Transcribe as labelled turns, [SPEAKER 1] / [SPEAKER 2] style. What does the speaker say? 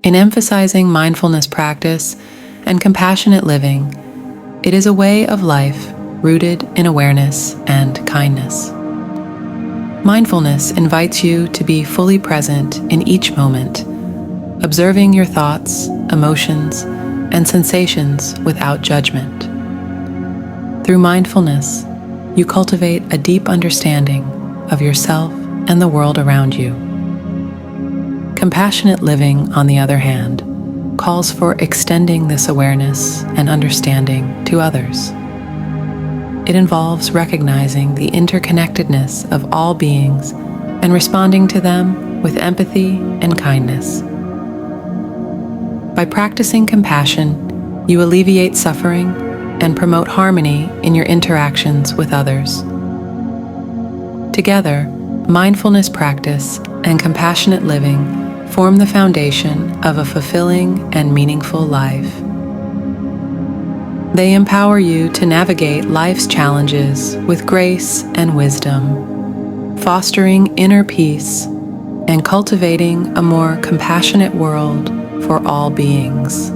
[SPEAKER 1] In emphasizing mindfulness practice and compassionate living, it is a way of life rooted in awareness and kindness. Mindfulness invites you to be fully present in each moment, observing your thoughts, emotions, and sensations without judgment. Through mindfulness, you cultivate a deep understanding of yourself and the world around you. Compassionate living, on the other hand, calls for extending this awareness and understanding to others. It involves recognizing the interconnectedness of all beings and responding to them with empathy and kindness. By practicing compassion, you alleviate suffering and promote harmony in your interactions with others. Together, mindfulness practice and compassionate living form the foundation of a fulfilling and meaningful life. They empower you to navigate life's challenges with grace and wisdom, fostering inner peace and cultivating a more compassionate world for all beings.